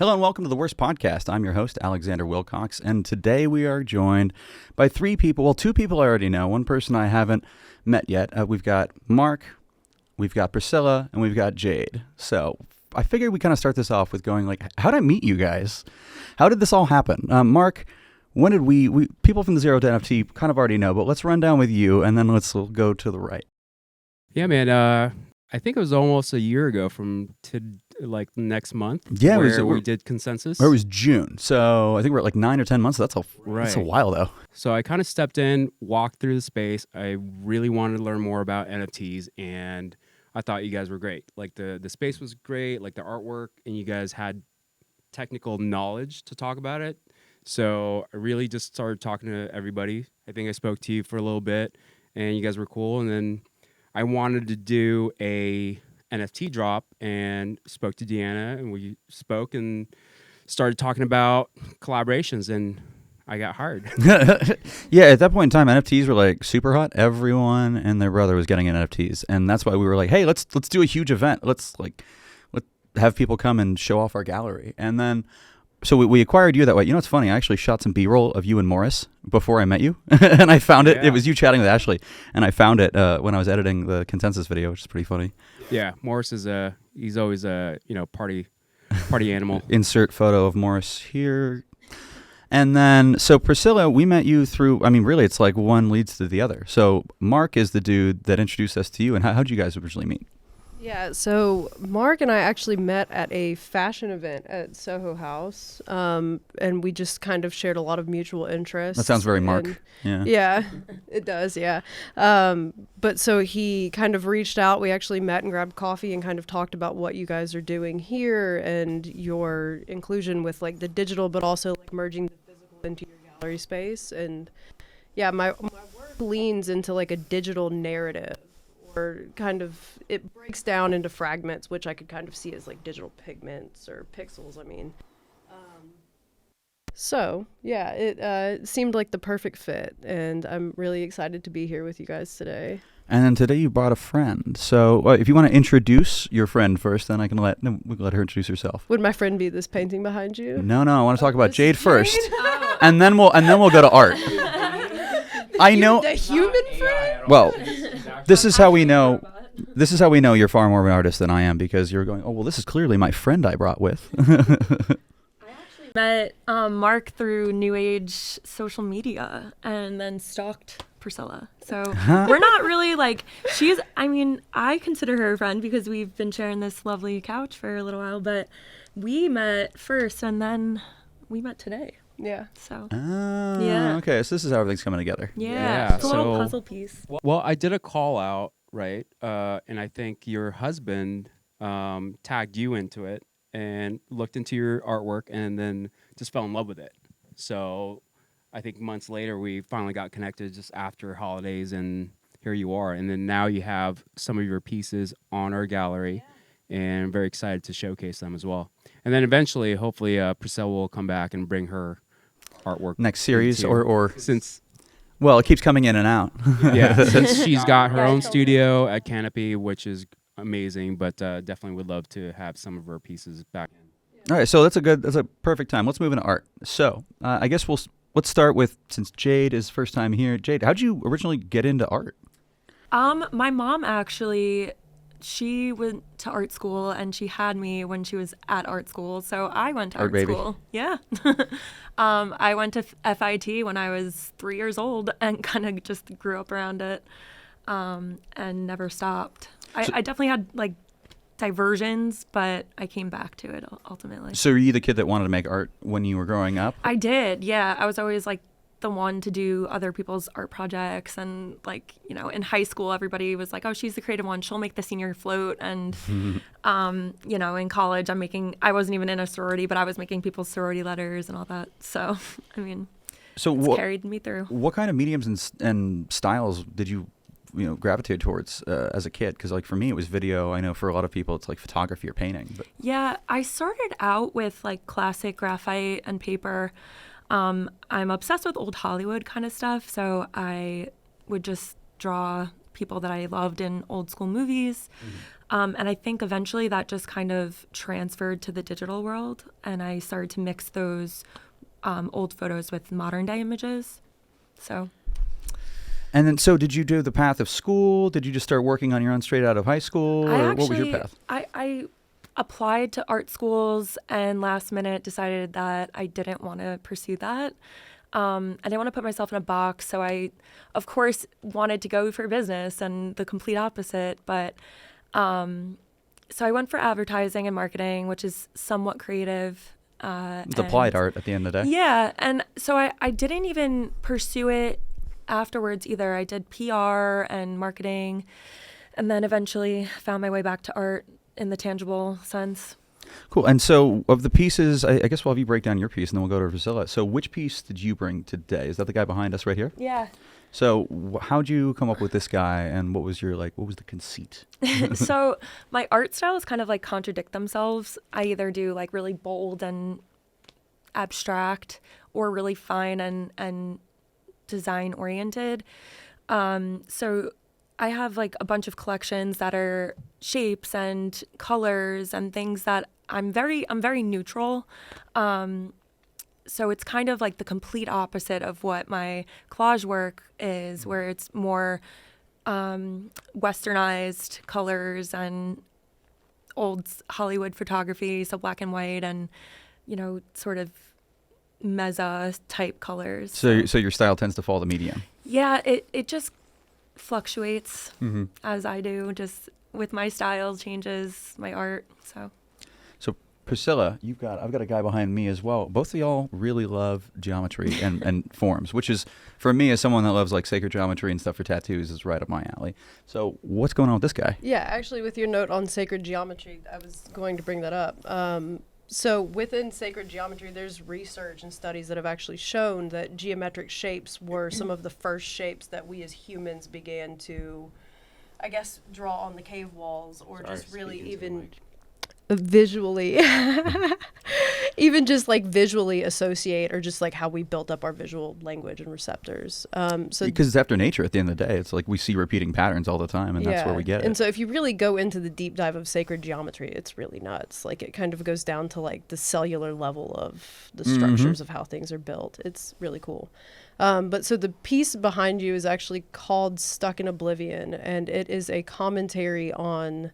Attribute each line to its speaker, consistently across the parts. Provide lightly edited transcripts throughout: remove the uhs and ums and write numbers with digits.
Speaker 1: Hello and welcome to the WRST Podcast. I'm your host, Alexander Wilcox, and today we are joined by three people. Well, two people I already know, one person I haven't met yet. We've got Mark, we've got Priscilla, and we've got Jade. So I figured we kind of start this off with going like, how did I meet you guys? How did this all happen? Mark, when did we people from the Zero to NFT kind of already know, but let's run down with you, and then let's go to the right.
Speaker 2: Yeah, man. I think it was almost a year ago from like next month.
Speaker 1: Yeah,
Speaker 2: where we did consensus.
Speaker 1: Or it was June, so I think we're at like 9 or 10 months. That's a while though.
Speaker 2: So I kind of stepped in, walked through the space. I really wanted to learn more about NFTs, and I thought you guys were great. Like the space was great, like the artwork, and you guys had technical knowledge to talk about it. So I really just started talking to everybody. I think I spoke to you for a little bit, and you guys were cool. And then I wanted to do a NFT drop and spoke to Deanna, and we spoke and started talking about collaborations, and I got hired.
Speaker 1: Yeah, at that point in time, NFTs were like super hot. Everyone and their brother was getting NFTs, and that's why we were like, hey, let's do a huge event. Let's have people come and show off our gallery. And then so we acquired you that way. You know what's funny? I actually shot some B-roll of you and Morris before I met you, and I found it. Yeah. It was you chatting with Ashley, and I found it when I was editing the consensus video, which is pretty funny.
Speaker 2: Yeah, Morris is he's always a party animal.
Speaker 1: Insert photo of Morris here. And then, so Priscilla, we met you through, I mean, really, it's like one leads to the other. So Mark is the dude that introduced us to you, and how'd you guys originally meet?
Speaker 3: Yeah, so Mark and I actually met at a fashion event at Soho House, and we just kind of shared a lot of mutual interests.
Speaker 1: That sounds very Mark.
Speaker 3: Yeah, it does, yeah. But so he kind of reached out. We actually met and grabbed coffee and kind of talked about what you guys are doing here and your inclusion with like the digital, but also like merging the physical into your gallery space. And yeah, my work leans into like a digital narrative. Or kind of, it breaks down into fragments, which I could kind of see as like digital pigments or pixels, I mean. So, yeah, it seemed like the perfect fit, and I'm really excited to be here with you guys today.
Speaker 1: And then today you brought a friend. So if you want to introduce your friend first, then we can let her introduce herself.
Speaker 3: Would my friend be this painting behind you?
Speaker 1: No, I want to talk about Jade first. Oh. and then we'll go to art. I know
Speaker 3: the human friend?
Speaker 1: Well, this is how we know you're far more of an artist than I am, because you're going, oh, well, this is clearly my friend I brought with.
Speaker 4: I actually met Mark through New Age social media and then stalked Priscilla. So we're not really like, I consider her a friend because we've been sharing this lovely couch for a little while, but we met first and then we met today.
Speaker 3: Yeah.
Speaker 4: So.
Speaker 1: Yeah. Okay. So this is how everything's coming together.
Speaker 4: Yeah. It's a little puzzle piece.
Speaker 2: Well, I did a call out, right? And I think your husband tagged you into it and looked into your artwork and then just fell in love with it. So I think months later we finally got connected just after holidays, and here you are. And then now you have some of your pieces on our gallery. Yeah. And I'm very excited to showcase them as well. And then eventually, hopefully, Priscilla will come back and bring her artwork
Speaker 1: next series, or
Speaker 2: since,
Speaker 1: well, it keeps coming in and out.
Speaker 2: Yeah, since she's got her own studio at Canopy, which is amazing, but definitely would love to have some of her pieces back in.
Speaker 1: All right, so that's a perfect time. Let's move into art. So I guess let's start with, since Jade is first time here. Jade, how'd you originally get into art?
Speaker 4: My mom actually, she went to art school and she had me when she was at art school. So I went to art school. Yeah. I went to FIT when I was 3 years old and kind of just grew up around it and never stopped. I definitely had like diversions, but I came back to it ultimately.
Speaker 1: So were you the kid that wanted to make art when you were growing up?
Speaker 4: I did. Yeah. I was always like the one to do other people's art projects, and like, in high school everybody was like, oh, she's the creative one, she'll make the senior float. And in college I wasn't even in a sorority, but I was making people's sorority letters and all that. So it's carried me through. What
Speaker 1: kind of mediums and styles did you gravitate towards as a kid? Because like for me it was video. I know for a lot of people it's like photography or painting, but
Speaker 4: yeah, I started out with like classic graphite and paper. I'm obsessed with old Hollywood kind of stuff, so I would just draw people that I loved in old school movies. And I think eventually that just kind of transferred to the digital world, and I started to mix those old photos with modern day images. So.
Speaker 1: And then, so did you do the path of school? Did you just start working on your own straight out of high school? Or what was your path?
Speaker 4: I applied to art schools and last minute decided that I didn't want to pursue that. I didn't want to put myself in a box. So I, of course, wanted to go for business and the complete opposite. But so I went for advertising and marketing, which is somewhat creative.
Speaker 1: It's applied art at the end of the day.
Speaker 4: Yeah. And so I didn't even pursue it afterwards either. I did PR and marketing and then eventually found my way back to art in the tangible sense.
Speaker 1: Cool. And so of the pieces, I guess we'll have you break down your piece and then we'll go to Priscilla. So which piece did you bring today? Is that the guy behind us right here?
Speaker 4: Yeah.
Speaker 1: So how'd you come up with this guy and what was your, what was the conceit?
Speaker 4: So my art styles kind of like contradict themselves. I either do like really bold and abstract or really fine and design oriented. So I have like a bunch of collections that are shapes and colors and things that I'm very neutral. So it's kind of like the complete opposite of what my collage work is, where it's more westernized colors and old Hollywood photography, so black and white and, sort of mezza type colors.
Speaker 1: So your style tends to follow the medium.
Speaker 4: Yeah, it just fluctuates as I do, just with my style changes, my art. So
Speaker 1: Priscilla, I've got a guy behind me as well. Both of y'all really love geometry and forms, which is, for me, as someone that loves like sacred geometry and stuff for tattoos, is right up my alley. So what's going on with this guy?
Speaker 3: Yeah, actually, with your note on sacred geometry, I was going to bring that up. So within sacred geometry, there's research and studies that have actually shown that geometric shapes were some of the first shapes that we as humans began to, I guess, draw on the cave walls, or just really even visually, even just like visually associate, or just like how we built up our visual language and receptors. So
Speaker 1: because it's after nature at the end of the day. It's like we see repeating patterns all the time, and that's where we get it.
Speaker 3: And so if you really go into the deep dive of sacred geometry, it's really nuts. Like it kind of goes down to like the cellular level of the structures of how things are built. It's really cool. But so the piece behind you is actually called Stuck in Oblivion, and it is a commentary on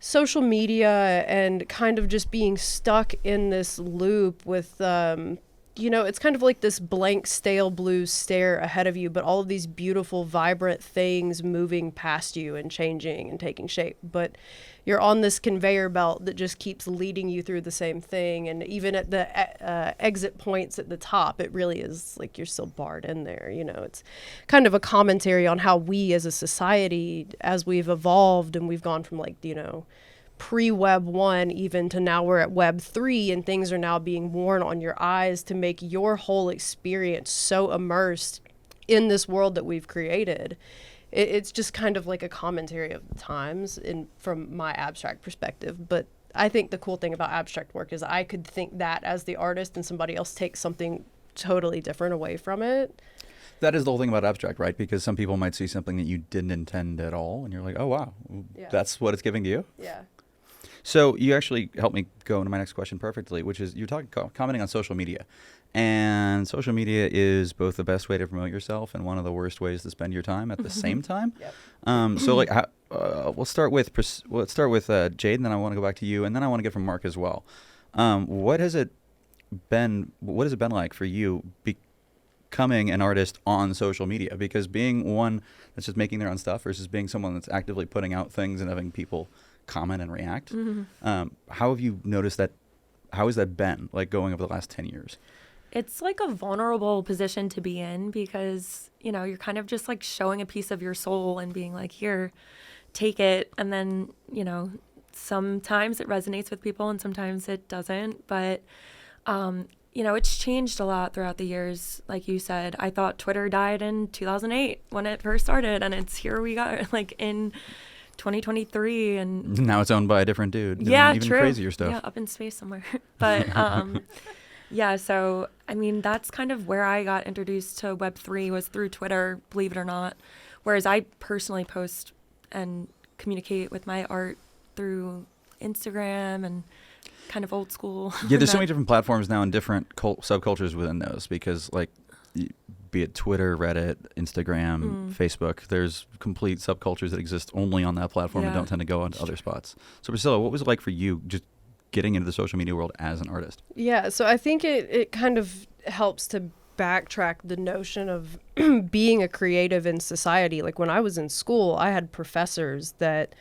Speaker 3: social media and kind of just being stuck in this loop with, it's kind of like this blank, stale blue stare ahead of you, but all of these beautiful, vibrant things moving past you and changing and taking shape. But you're on this conveyor belt that just keeps leading you through the same thing. And even at the exit points at the top, it really is like you're still barred in there. It's kind of a commentary on how we as a society, as we've evolved and we've gone from pre-Web 1 even to now we're at Web 3, and things are now being worn on your eyes to make your whole experience so immersed in this world that we've created. It's just kind of like a commentary of the times from my abstract perspective. But I think the cool thing about abstract work is I could think that as the artist and somebody else takes something totally different away from it.
Speaker 1: That is the whole thing about abstract, right? Because some people might see something that you didn't intend at all, and you're like, oh, wow, that's what it's giving to you?
Speaker 3: Yeah.
Speaker 1: So you actually helped me go into my next question perfectly, which is you're commenting on social media. And social media is both the best way to promote yourself and one of the worst ways to spend your time at the same time.
Speaker 3: Yep.
Speaker 1: So we'll start with Jade, and then I want to go back to you, and then I want to get from Mark as well. What has it been like for you becoming an artist on social media? Because being one that's just making their own stuff versus being someone that's actively putting out things and having people comment and react. How have you noticed that? How has that been like going over the last 10 years?
Speaker 4: It's like a vulnerable position to be in because, you're kind of just like showing a piece of your soul and being like, here, take it. And then, sometimes it resonates with people and sometimes it doesn't. But, it's changed a lot throughout the years. Like you said, I thought Twitter died in 2008 when it first started, and it's here we got like in 2023, and
Speaker 1: now it's owned by a different dude.
Speaker 4: Yeah,
Speaker 1: even
Speaker 4: true.
Speaker 1: Crazier stuff.
Speaker 4: Yeah, up in space somewhere. But yeah, so I mean that's kind of where I got introduced to Web3 was through Twitter, believe it or not, Whereas I personally post and communicate with my art through Instagram and kind of old school.
Speaker 1: Yeah, there's so many different platforms now and different subcultures within those, because like be it Twitter, Reddit, Instagram, Facebook, there's complete subcultures that exist only on that platform and don't tend to go on to other spots. So Priscilla, what was it like for you just getting into the social media world as an artist?
Speaker 3: Yeah, so I think it kind of helps to backtrack the notion of being a creative in society. Like when I was in school, I had professors that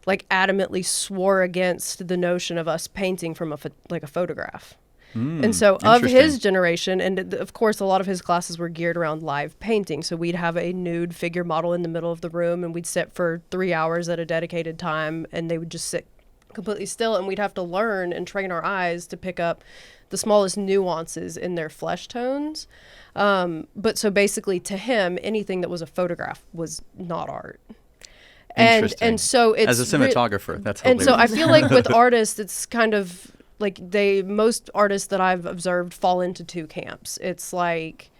Speaker 3: like adamantly swore against the notion of us painting from a photograph. And so of his generation, and of course a lot of his classes were geared around live painting. So we'd have a nude figure model in the middle of the room and we'd sit for 3 hours at a dedicated time and they would just sit completely still and we'd have to learn and train our eyes to pick up the smallest nuances in their flesh tones. But so basically to him, anything that was a photograph was not art. And so it's
Speaker 1: as a cinematographer, that's
Speaker 3: and
Speaker 1: hilarious.
Speaker 3: so I feel like with artists, it's kind of like most artists that I've observed fall into two camps. It's like,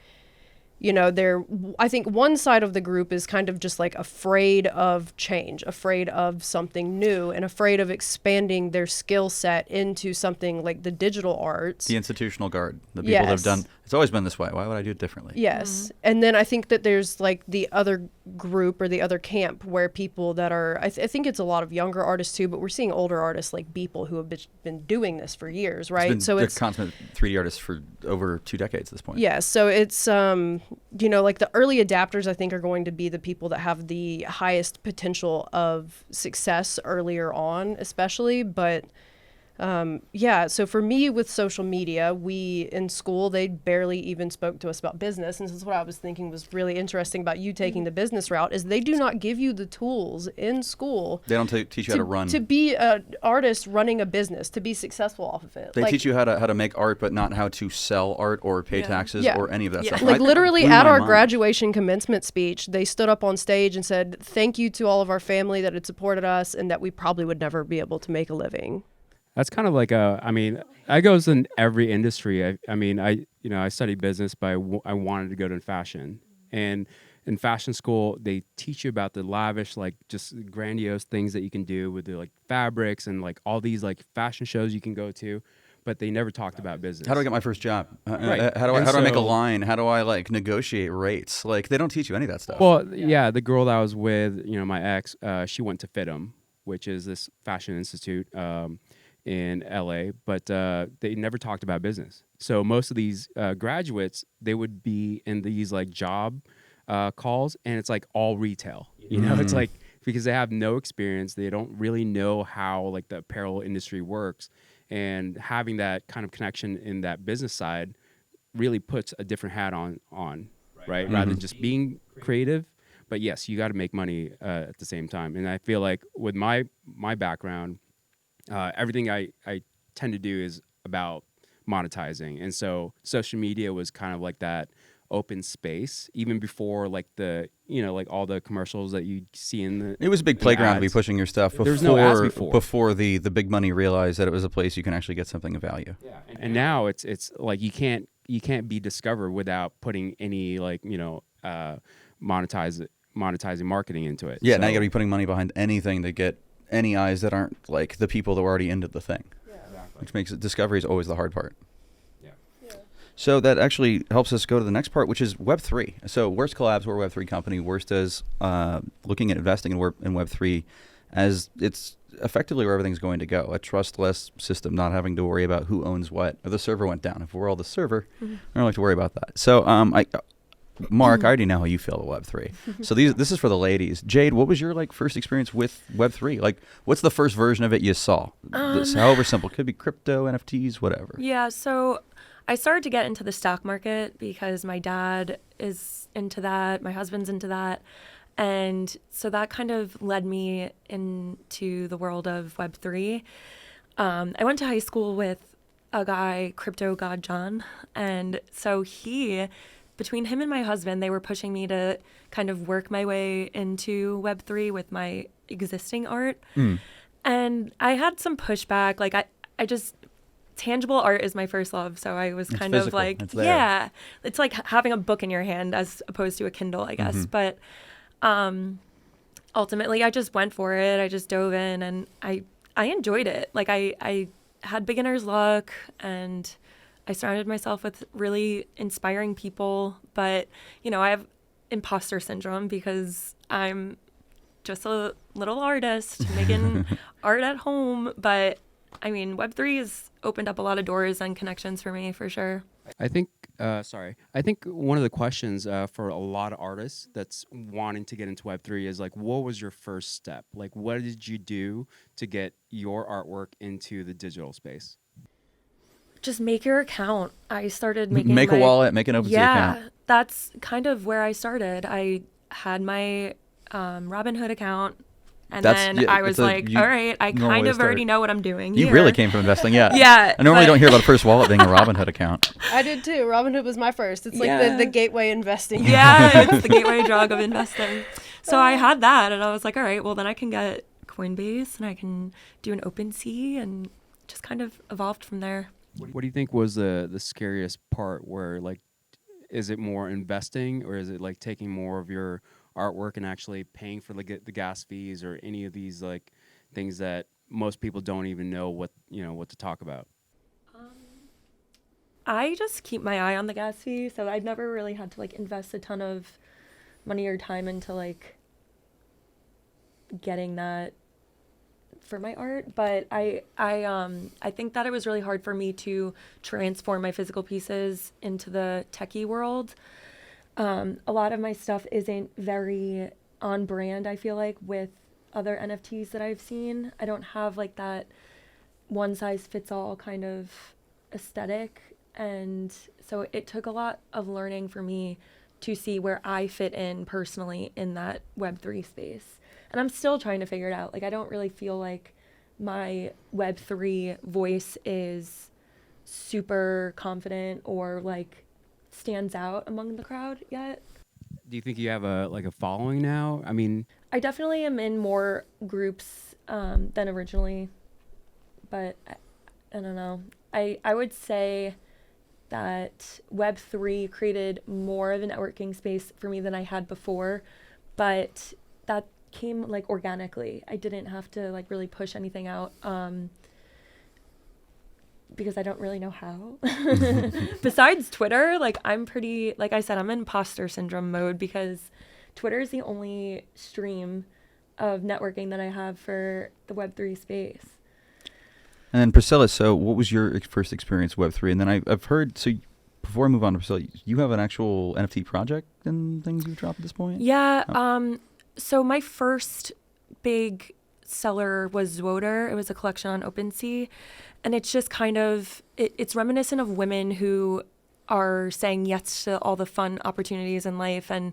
Speaker 3: you know, I think one side of the group is kind of just like afraid of change, afraid of something new, and afraid of expanding their skill set into something like the digital arts.
Speaker 1: The institutional guard, the people that have done, it's always been this way. Why would I do it differently?
Speaker 3: Yes. And then I think that there's like the other group or the other camp where people that are, I think it's a lot of younger artists too, but we're seeing older artists like Beeple who have been doing this for years, right?
Speaker 1: So it's consummate 3D artists for over 2 decades at this point.
Speaker 3: Yeah. So it's, you know, like the early adapters, I think, are going to be the people that have the highest potential of success earlier on, especially. But yeah, so for me with social media, in school, they barely even spoke to us about business. And this is what I was thinking was really interesting about you taking the business route is they do not give you the tools in school.
Speaker 1: They don't teach you how to run.
Speaker 3: To be an artist running a business, to be successful off of it.
Speaker 1: They teach you how to make art, but not how to sell art or pay taxes or any of that stuff.
Speaker 3: Like literally at our graduation commencement speech, they stood up on stage and said, thank you to all of our family that had supported us and that we probably would never be able to make a living.
Speaker 2: That's kind of like that goes in every industry. I studied business, but I wanted to go to fashion. And in fashion school, they teach you about the lavish, like just grandiose things that you can do with the like fabrics and like all these like fashion shows you can go to, but they never talked about business.
Speaker 1: How do I get my first job?
Speaker 2: Right.
Speaker 1: How do I make a line? How do I like negotiate rates? Like they don't teach you any of that stuff.
Speaker 2: Well, yeah, the girl that I was with, my ex, she went to FITM, which is this fashion institute. In LA, but they never talked about business. So most of these graduates, they would be in these like job calls, and it's like all retail. It's like because they have no experience, they don't really know how like the apparel industry works, and having that kind of connection in that business side really puts a different hat on, right? Mm-hmm. Rather than just being creative. But yes, you got to make money at the same time. And I feel like with my background. Everything I tend to do is about monetizing. And so social media was kind of like that open space, even before like like all the commercials that you see in the
Speaker 1: It was a big playground to be pushing your stuff
Speaker 2: There's no ads before.
Speaker 1: Before the big money realized that it was a place you can actually get something of value.
Speaker 2: Yeah. And now it's like you can't be discovered without putting any like, monetizing marketing into it.
Speaker 1: Yeah, so now you got to be putting money behind anything to get any eyes that aren't like the people that were already into the thing. Yeah. Exactly. Which makes discovery is always the hard part. Yeah. So that actually helps us go to the next part, which is Web3. So WRST Collabs, we're a Web3 company. WRST is looking at investing in Web3 as it's effectively where everything's going to go. A trustless system, not having to worry about who owns what. Or the server went down. If we're all the server, I don't like to worry about that. So Mark, I already know how you feel about Web3. So this is for the ladies. Jade, what was your like first experience with Web3? Like, what's the first version of it you saw? However simple. Could be crypto, NFTs, whatever.
Speaker 4: Yeah, so I started to get into the stock market because my dad is into that. My husband's into that. And so that kind of led me into the world of Web3. I went to high school with a guy, Crypto God John. And so between him and my husband, they were pushing me to kind of work my way into Web3 with my existing art. And I had some pushback. Like I just, tangible art is my first love. So I was kind of like, it's like having a book in your hand as opposed to a Kindle, I guess. But Ultimately, I just went for it. I just dove in, and I enjoyed it. Like I had beginner's luck, and I surrounded myself with really inspiring people. But, you know, I have imposter syndrome because I'm just a little artist making art at home. But I mean, Web3 has opened up a lot of doors and connections for me, for sure.
Speaker 2: I think, I think one of the questions for a lot of artists that's wanting to get into Web3 is like, what was your first step? Like, what did you do to get your artwork into the digital space?
Speaker 4: Just make your account. I started making
Speaker 1: Make a wallet, make an OpenSea account.
Speaker 4: Yeah, that's kind of where I started. I had my Robinhood account. And then I was like, all right, I kind of already know what I'm doing here.
Speaker 1: You really came from investing, yeah.
Speaker 4: Yeah.
Speaker 1: I normally don't hear about a first wallet being a Robinhood account.
Speaker 3: I did too. Robinhood was my first. It's like the gateway investing.
Speaker 4: Yeah, it's the gateway drug of investing. So I had that, and I was like, all right, well, then I can get Coinbase, and I can do an OpenSea, and just kind of evolved from there.
Speaker 2: What do you think was the scariest part where, like, is it more investing, or is it like taking more of your artwork and actually paying for the gas fees or any of these like things that most people don't even know what to talk about?
Speaker 4: I just keep my eye on the gas fee, so I've never really had to like invest a ton of money or time into like getting that for my art. But I think that it was really hard for me to transform my physical pieces into the techie world. A lot of my stuff isn't very on brand, I feel like, with other NFTs that I've seen. I don't have like that one size fits all kind of aesthetic. And so it took a lot of learning for me to see where I fit in personally in that Web3 space. And I'm still trying to figure it out. Like, I don't really feel like my Web3 voice is super confident or like stands out among the crowd yet.
Speaker 2: Do you think you have a following now? I mean,
Speaker 4: I definitely am in more groups than originally, but I don't know. I would say that Web3 created more of a networking space for me than I had before, but that came like organically. I didn't have to like really push anything out. Because I don't really know how. Besides Twitter, like I'm pretty, like I said, I'm in imposter syndrome mode because Twitter is the only stream of networking that I have for the Web3 space.
Speaker 1: And then Priscilla, so what was your first experience with Web3? And then I've heard, so before I move on to Priscilla, you have an actual NFT project and things you've dropped at this point?
Speaker 4: Yeah. So my first big seller was Zwoder. It was a collection on OpenSea. And it's just kind of, it's reminiscent of women who are saying yes to all the fun opportunities in life. And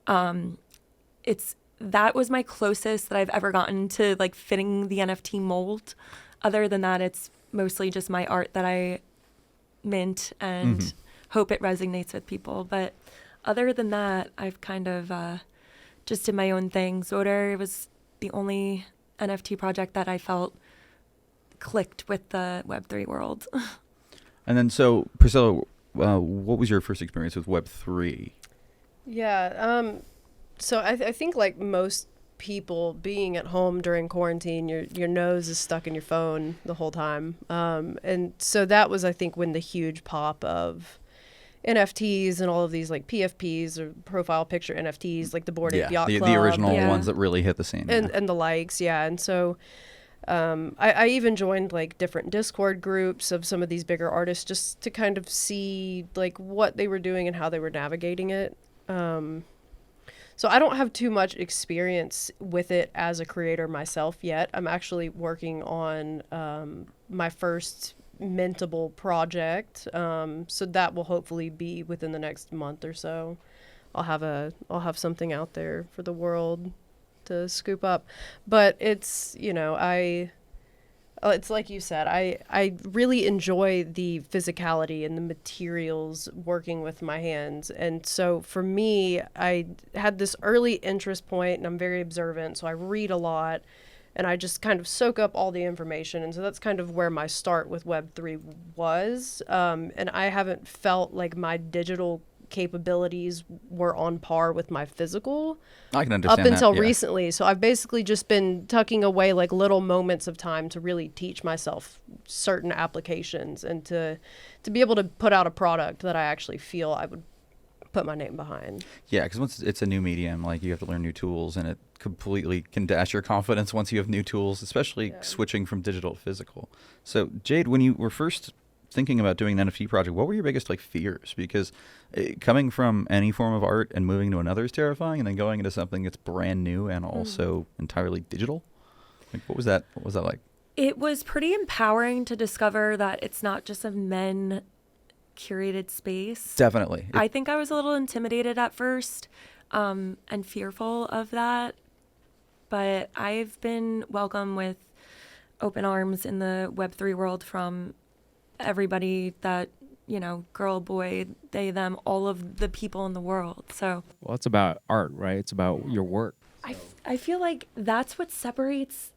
Speaker 4: that was my closest that I've ever gotten to like fitting the NFT mold. Other than that, it's mostly just my art that I mint and hope it resonates with people. But other than that, I've kind of just did my own thing. Zwoder was the only NFT project that I felt clicked with the Web3 world.
Speaker 1: And then, so Priscilla, what was your first experience with Web3?
Speaker 3: Yeah, so I think like most people being at home during quarantine, your nose is stuck in your phone the whole time. And so that was, I think, when the huge pop of NFTs and all of these like PFPs or profile picture NFTs, like the Bored Ape Yacht Club.
Speaker 1: The original ones that really hit the scene.
Speaker 3: And the likes, yeah. And so I even joined like different Discord groups of some of these bigger artists just to kind of see like what they were doing and how they were navigating it. So I don't have too much experience with it as a creator myself yet. I'm actually working on my first mintable project. So that will hopefully be within the next month or so. I'll have something out there for the world to scoop up. But it's, it's like you said, I really enjoy the physicality and the materials working with my hands. And so for me, I had this early interest point and I'm very observant. So I read a lot and I just kind of soak up all the information. And so that's kind of where my start with Web3 was. And I haven't felt like my digital capabilities were on par with my physical
Speaker 1: I can understand
Speaker 3: up until
Speaker 1: that, yeah.
Speaker 3: recently. So I've basically just been tucking away like little moments of time to really teach myself certain applications and to be able to put out a product that I actually feel I would put my name behind.
Speaker 1: Yeah, because once it's a new medium, like you have to learn new tools, and it completely can dash your confidence once you have new tools, especially switching from digital to physical. So Jade, when you were first thinking about doing an NFT project, what were your biggest like fears? Because coming from any form of art and moving to another is terrifying, and then going into something that's brand new and also entirely digital. Like, what was that like?
Speaker 4: It was pretty empowering to discover that it's not just a men curated space.
Speaker 1: Definitely.
Speaker 4: I think I was a little intimidated at first and fearful of that, but I've been welcomed with open arms in the Web3 world from everybody that, you know, girl, boy, they, them, all of the people in the world. So,
Speaker 2: Well, it's about art, right? It's about your work.
Speaker 4: I feel like that's what separates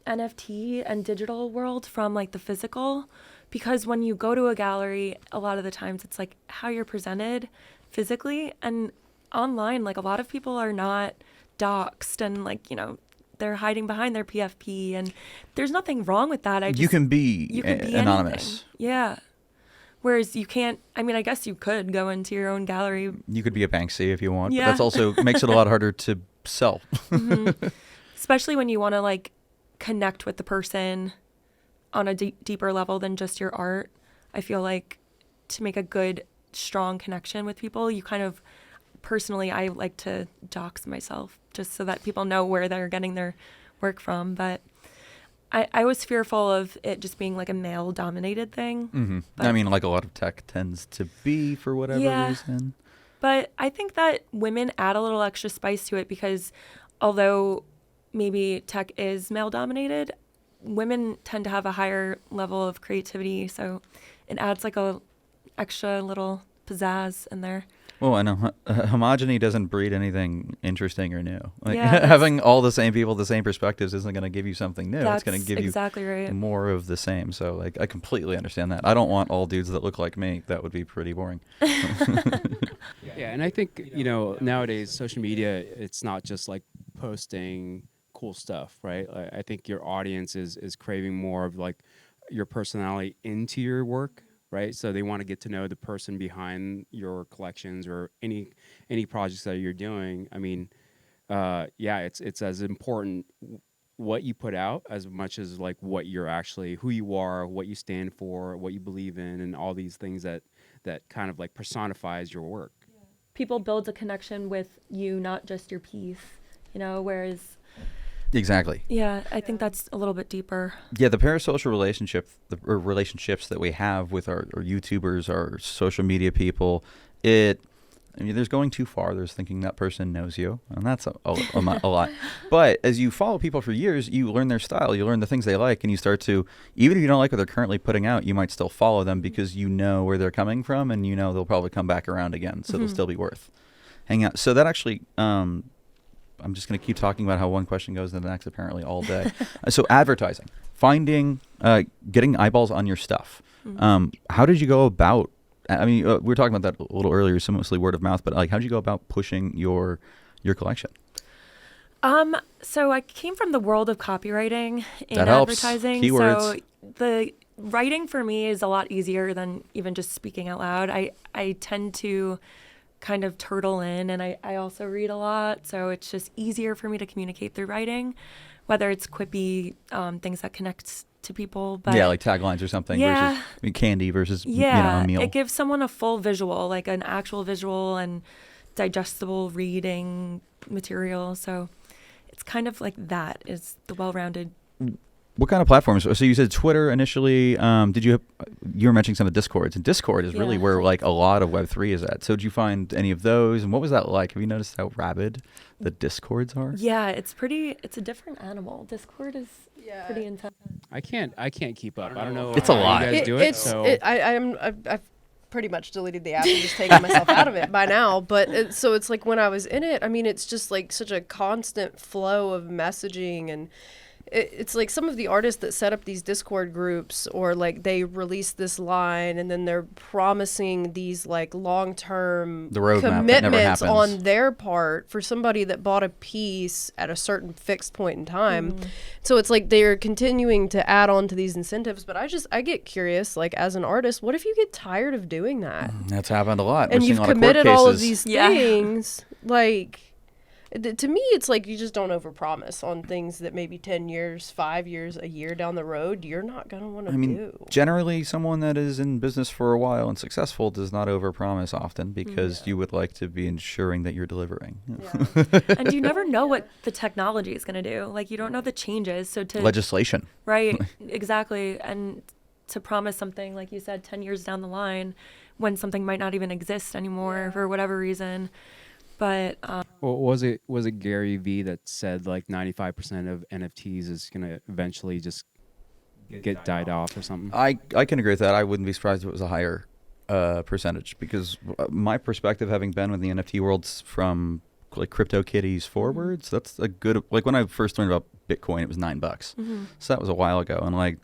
Speaker 4: NFT and digital world from like the physical, because when you go to a gallery, a lot of the times it's like how you're presented physically, and online, like a lot of people are not doxxed and like, you know, they're hiding behind their PFP, and there's nothing wrong with that.
Speaker 1: You can be anonymous.
Speaker 4: Anything. Yeah. Whereas you can't, I mean, I guess you could go into your own gallery.
Speaker 1: You could be a Banksy if you want,
Speaker 4: Yeah.
Speaker 1: but that's also makes it a lot harder to sell.
Speaker 4: Mm-hmm. Especially when you want to like connect with the person on a deeper level than just your art. I feel like to make a good, strong connection with people, you kind of, personally, I like to dox myself just so that people know where they're getting their work from. But I was fearful of it just being like a male dominated thing.
Speaker 1: Mm-hmm. I mean, like a lot of tech tends to be for whatever reason.
Speaker 4: But I think that women add a little extra spice to it, because although maybe tech is male dominated, women tend to have a higher level of creativity. So it adds like a extra little pizzazz in there.
Speaker 1: Well, and homogeny doesn't breed anything interesting or new. Like,
Speaker 4: Yeah,
Speaker 1: having all the same people, the same perspectives isn't going to give you something new. It's going to give
Speaker 4: exactly
Speaker 1: you
Speaker 4: right.
Speaker 1: more of the same. So, like, I completely understand that. I don't want all dudes that look like me. That would be pretty boring.
Speaker 2: Yeah, and I think, you know, nowadays social media, it's not just like posting cool stuff, right? I think your audience is craving more of like your personality into your work, right? So they want to get to know the person behind your collections or any projects that you're doing. I mean, it's as important what you put out as much as like what you're actually, who you are, what you stand for, what you believe in, and all these things that kind of like personifies your work.
Speaker 4: People build a connection with you, not just your piece, you know, whereas...
Speaker 1: Exactly.
Speaker 4: Yeah, I think that's a little bit deeper.
Speaker 1: Yeah, the parasocial relationships that we have with our YouTubers, our social media people, there's going too far. There's thinking that person knows you, and that's a lot. But as you follow people for years, you learn their style, you learn the things they like, and you start to, even if you don't like what they're currently putting out, you might still follow them because you know where they're coming from, and you know they'll probably come back around again, so they'll still be worth hanging out. So that actually... I'm just going to keep talking about how one question goes to the next apparently all day. So advertising, getting eyeballs on your stuff. How did you go about, I mean, we were talking about that a little earlier, so mostly word of mouth, but like, how did you go about pushing your collection?
Speaker 4: So I came from the world of copywriting and
Speaker 1: that helps.
Speaker 4: Advertising.
Speaker 1: Keywords.
Speaker 4: So the writing for me is a lot easier than even just speaking out loud. I tend to kind of turtle in, and I also read a lot, so it's just easier for me to communicate through writing, whether it's quippy things that connect to people. But
Speaker 1: yeah, like taglines or something.
Speaker 4: Yeah,
Speaker 1: versus candy versus
Speaker 4: yeah,
Speaker 1: a meal.
Speaker 4: It gives someone a full visual, like an actual visual and digestible reading material. So it's kind of like that is the well-rounded.
Speaker 1: What kind of platforms? So you said Twitter initially. You were mentioning some of the Discords, and Discord is really where like a lot of Web3 is at. So did you find any of those, and what was that like? Have you noticed how rabid the Discords are?
Speaker 4: Yeah, it's a different animal. Discord is pretty intense.
Speaker 2: I can't keep up. I don't know.
Speaker 1: It's a lot.
Speaker 2: You guys do it.
Speaker 3: I've pretty much deleted the app and just taken myself out of it by now. But it's like when I was in it, I mean, it's just like such a constant flow of messaging, and it's like some of the artists that set up these Discord groups, or like they release this line and then they're promising these like long-term commitments on their part for somebody that bought a piece at a certain fixed point in time. So it's like they're continuing to add on to these incentives. But I get curious, like as an artist, what if you get tired of doing that?
Speaker 1: That's happened a lot.
Speaker 3: And you've committed all of these things, like... To me, it's like you just don't overpromise on things that maybe 10 years, 5 years, a year down the road, you're not going to want to do.
Speaker 1: Generally, someone that is in business for a while and successful does not overpromise often because you would like to be ensuring that you're delivering.
Speaker 4: And you never know what the technology is going to do. Like, you don't know the changes. So to
Speaker 1: legislation.
Speaker 4: Right, exactly. And to promise something, like you said, 10 years down the line when something might not even exist anymore for whatever reason. But
Speaker 2: well, was it Gary Vee that said like 95% of NFTs is gonna eventually just get died off or something?
Speaker 1: I can agree with that. I wouldn't be surprised if it was a higher percentage, because my perspective, having been with the NFT world from like CryptoKitties forwards, that's a good, like when I first learned about Bitcoin, it was $9. So that was a while ago, and like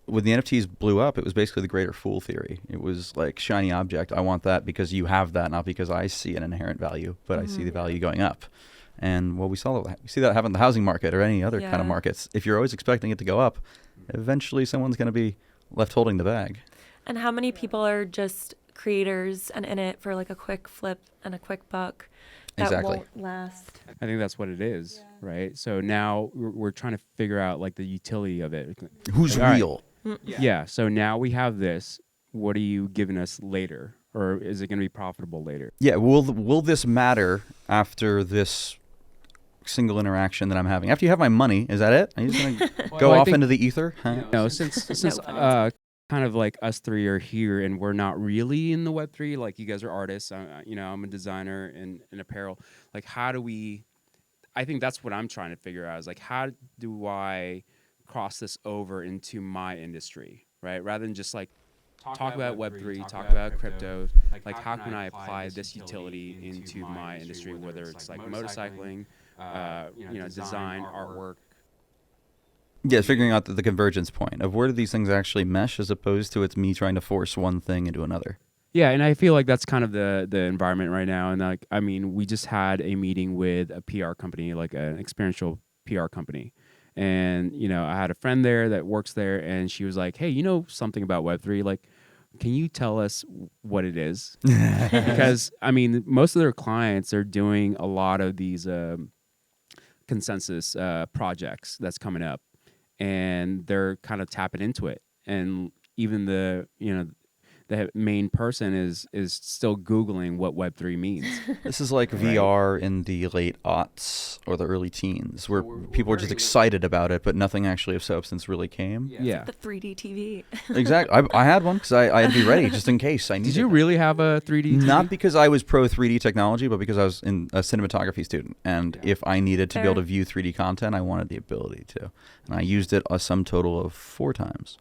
Speaker 1: when the NFTs blew up, it was basically the greater fool theory. It was like shiny object. I want that because you have that, not because I see an inherent value, but I see the value going up. And well, we see that happen in the housing market or any other kind of markets. If you're always expecting it to go up, eventually someone's going to be left holding the bag.
Speaker 4: And how many people are just creators and in it for like a quick flip and a quick buck that won't last?
Speaker 2: I think that's what it is, right? So now we're trying to figure out like the utility of it.
Speaker 1: Who's real?
Speaker 2: Yeah. So now we have this. What are you giving us later, or is it going to be profitable later? Yeah.
Speaker 1: Will this matter after this single interaction that I'm having? After you have my money, is that it? Are you just going to go off into the ether?
Speaker 2: No, since kind of like us three are here and we're not really in the Web3. Like you guys are artists. I'm a designer in apparel. Like how do we? I think that's what I'm trying to figure out. Is like how do I cross this over into my industry, right? Rather than just like talk about Web3, talk about crypto, like how can I apply this utility into my industry, whether it's like motorcycling, design, artwork.
Speaker 1: Yeah, figuring out the convergence point of where do these things actually mesh, as opposed to it's me trying to force one thing into another.
Speaker 2: Yeah, and I feel like that's kind of the environment right now. And like, I mean, we just had a meeting with a PR company, like an experiential PR company. And, I had a friend there that works there, and she was like, hey, you know something about Web3? Like, can you tell us what it is? Because, I mean, most of their clients are doing a lot of these consensus projects that's coming up, and they're kind of tapping into it. And even the main person is still Googling what Web3 means.
Speaker 1: This is like VR in the late aughts or the early teens, where people were just excited about it, but nothing actually of substance really came.
Speaker 2: Yeah.
Speaker 4: The 3D TV.
Speaker 1: Exactly. I had one because I had to be ready just in case I needed.
Speaker 2: Did you really have a 3D TV?
Speaker 1: Not because I was pro 3D technology, but because I was a cinematography student. And if I needed to be able to view 3D content, I wanted the ability to. And I used it a sum total of 4 times.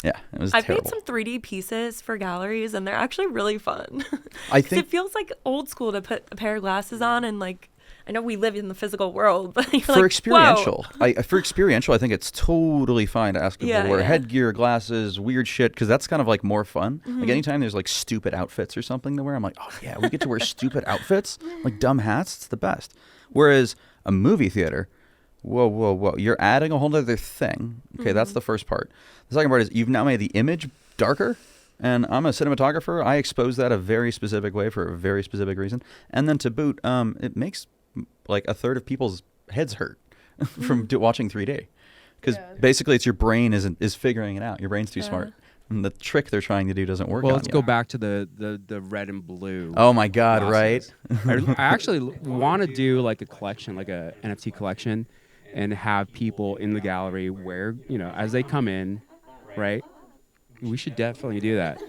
Speaker 1: Yeah, it was terrible.
Speaker 4: I've made some 3D pieces for galleries, and they're actually really fun.
Speaker 1: I think
Speaker 4: it feels like old school to put a pair of glasses on, and like, I know we live in the physical world, but
Speaker 1: for experiential, I think it's totally fine to ask people to wear headgear, glasses, weird shit, because that's kind of like more fun. Like anytime there's like stupid outfits or something to wear, I'm like, oh yeah, we get to wear stupid outfits, like dumb hats. It's the best. Whereas a movie theater, whoa, you're adding a whole other thing. Okay, that's the first part. The second part is you've now made the image darker, and I'm a cinematographer. I expose that a very specific way for a very specific reason. And then to boot, it makes like a third of people's heads hurt from watching 3D. Because basically it's your brain is figuring it out. Your brain's too smart. And the trick they're trying to do doesn't work.
Speaker 2: Well, let's go back to the red and blue.
Speaker 1: Oh my God, glasses.
Speaker 2: Right? I actually want to do like a collection, like a NFT collection, and have people in the gallery wear, as they come in, right? We should definitely do that.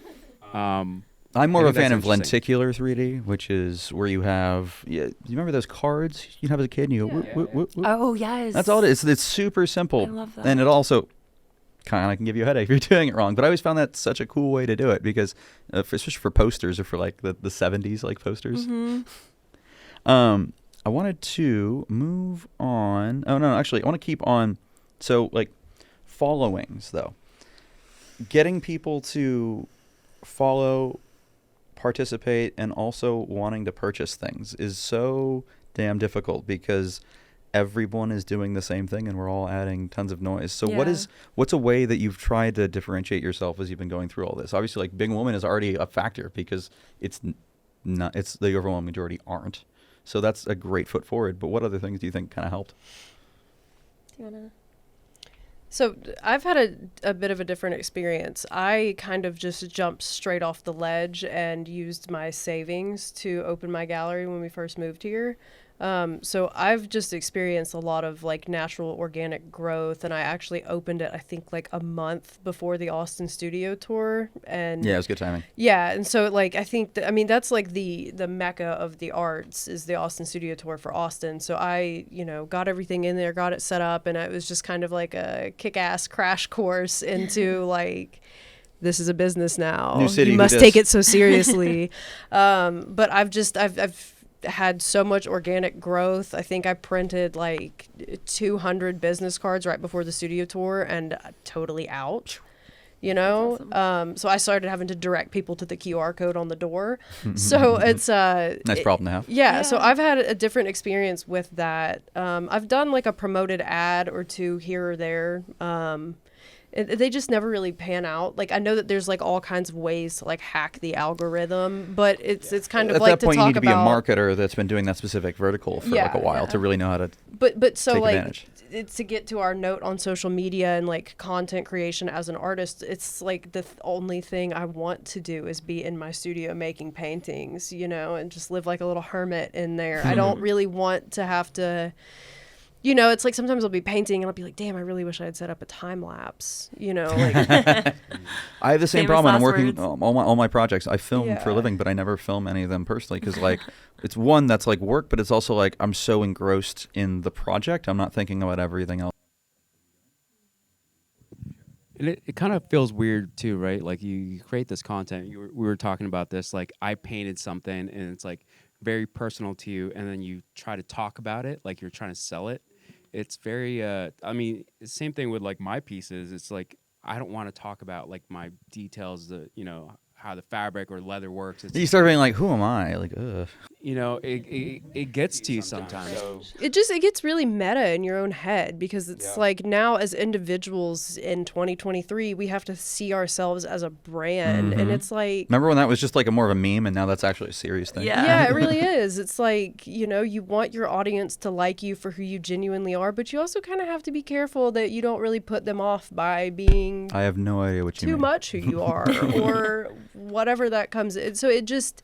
Speaker 1: I'm more of a fan of lenticular 3D, which is where you have, you remember those cards you'd have as a kid? And you go, whoop, whoop.
Speaker 4: Oh, yes.
Speaker 1: That's all it is. It's super simple.
Speaker 4: I love that.
Speaker 1: And it also kind of can give you a headache if you're doing it wrong. But I always found that such a cool way to do it because, especially for posters or for like the 70s like posters. I wanted to move on. Oh, no, actually, I want to keep on So like followings though, getting people to follow, participate, and also wanting to purchase things is so damn difficult because everyone is doing the same thing and we're all adding tons of noise. So what's a way that you've tried to differentiate yourself as you've been going through all this? Obviously, like being a woman is already a factor because it's the overwhelming majority aren't. So that's a great foot forward. But what other things do you think kind of helped?
Speaker 4: Do you wanna?
Speaker 3: So I've had a bit of a different experience. I kind of just jumped straight off the ledge and used my savings to open my gallery when we first moved here. So I've just experienced a lot of like natural organic growth, and I actually opened it, I think like a month before the Austin studio tour. And
Speaker 1: Yeah, it was good timing.
Speaker 3: yeah, and so like I think that's like the mecca of the arts is the Austin studio tour for Austin. So I, got everything in there, got it set up, and it was just kind of like a kick-ass crash course into like, this is a business now.
Speaker 1: New city,
Speaker 3: you
Speaker 1: who
Speaker 3: must
Speaker 1: dis?
Speaker 3: take it so seriously. But I've had so much organic growth. I think I printed like 200 business cards right before the studio tour and totally out.
Speaker 4: That's awesome.
Speaker 3: So I started having to direct people to the QR code on the door. So it's
Speaker 1: Nice problem to have.
Speaker 3: yeah, so I've had a different experience with that. I've done like a promoted ad or two here or there. They just never really pan out. Like I know that there's like all kinds of ways to like hack the algorithm, but it's kind of
Speaker 1: At
Speaker 3: like
Speaker 1: that point,
Speaker 3: to
Speaker 1: you
Speaker 3: talk
Speaker 1: need to be a
Speaker 3: about
Speaker 1: marketer that's been doing that specific vertical for like a while to really know how to
Speaker 3: but so
Speaker 1: take
Speaker 3: like
Speaker 1: advantage.
Speaker 3: it's to get to our note on social media and like content creation as an artist. It's like the only thing I want to do is be in my studio making paintings, and just live like a little hermit in there. I don't really want to have to. It's like sometimes I'll be painting and I'll be like, damn, I really wish I had set up a time lapse, like.
Speaker 1: I have the same
Speaker 4: Famous
Speaker 1: problem. I'm
Speaker 4: last
Speaker 1: working
Speaker 4: words.
Speaker 1: all my projects. I film for a living, but I never film any of them personally because like it's one that's like work, but it's also like I'm so engrossed in the project. I'm not thinking about everything else.
Speaker 2: And it kind of feels weird too, right? Like you create this content. We were talking about this. Like I painted something, and it's like very personal to you, and then you try to talk about it, like you're trying to sell it. It's very. Same thing with like my pieces. It's like I don't want to talk about like my details. How the fabric or leather works. It's,
Speaker 1: You start being like, who am I? Like, ugh.
Speaker 2: It gets to you sometimes.
Speaker 3: It gets really meta in your own head because it's like now as individuals in 2023, we have to see ourselves as a brand. And it's like,
Speaker 1: Remember when that was just like a more of a meme and now that's actually a serious thing?
Speaker 3: yeah, it really is. It's like, you want your audience to like you for who you genuinely are, but you also kind of have to be careful that you don't really put them off by being
Speaker 1: I have no idea what you
Speaker 3: too
Speaker 1: mean.
Speaker 3: much who you are or whatever that comes in. So it just